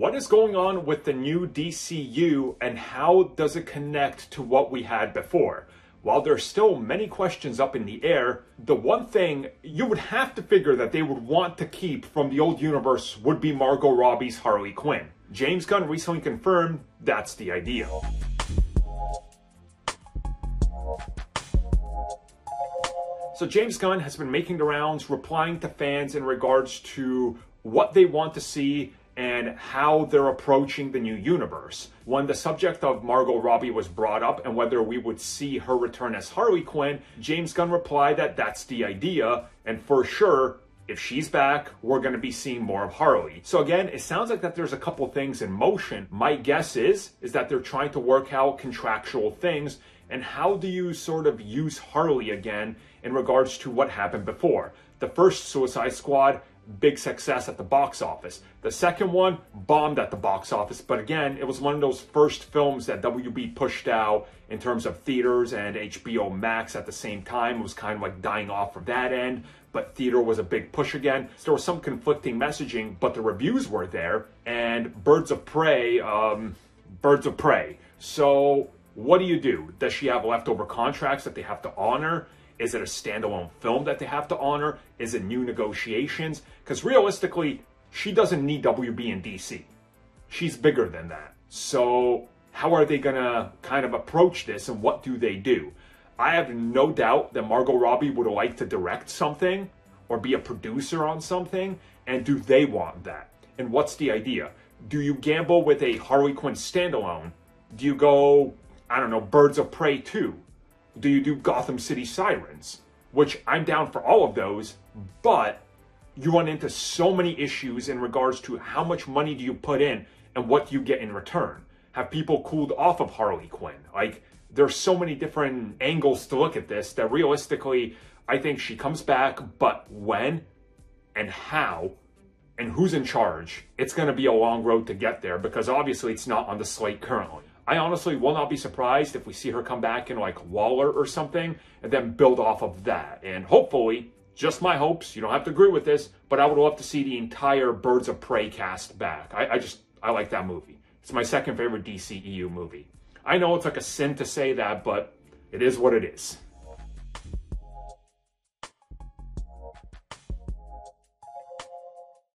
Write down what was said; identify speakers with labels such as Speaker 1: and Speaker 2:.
Speaker 1: What is going on with the new DCU and how does it connect to what we had before? While there's still many questions up in the air, the one thing you would have to figure that they would want to keep from the old universe would be Margot Robbie's Harley Quinn. James Gunn recently confirmed that's the idea. So James Gunn has been making the rounds, replying to fans in regards to what they want to see and how they're approaching the new universe. When the subject of Margot Robbie was brought up and whether we would see her return as Harley Quinn, James Gunn replied that that's the idea, and for sure, if she's back, we're going to be seeing more of Harley. So again, it sounds like that there's a couple things in motion. My guess is that they're trying to work out contractual things, and how do you sort of use Harley again in regards to what happened before. The first Suicide Squad, big success at the box office. The second one bombed at the box office, but again, it was one of those first films that WB pushed out in terms of theaters and HBO Max at the same time. It was kind of like dying off from that end, but theater was a big push again. So there was some conflicting messaging, but the reviews were there, and Birds of Prey. So what do? Does she have leftover contracts that they have to honor? Is it a standalone film that they have to honor? Is it new negotiations? Because realistically, she doesn't need WB and DC. She's bigger than that. So how are they going to kind of approach this, and what do they do? I have no doubt that Margot Robbie would like to direct something or be a producer on something. And do they want that? And what's the idea? Do you gamble with a Harley Quinn standalone? Do you go, I don't know, Birds of Prey 2? Do you do Gotham City Sirens? Which I'm down for all of those, but you run into so many issues in regards to how much money do you put in and what do you get in return. Have people cooled off of Harley Quinn? Like, there's so many different angles to look at this that realistically, I think she comes back, but when and how and who's in charge, it's going to be a long road to get there, because obviously it's not on the slate currently. I honestly will not be surprised if we see her come back in like Waller or something and then build off of that. And hopefully, just my hopes, you don't have to agree with this, but I would love to see the entire Birds of Prey cast back. I like that movie. It's my second favorite DCEU movie. I know it's like a sin to say that, but it is what it is.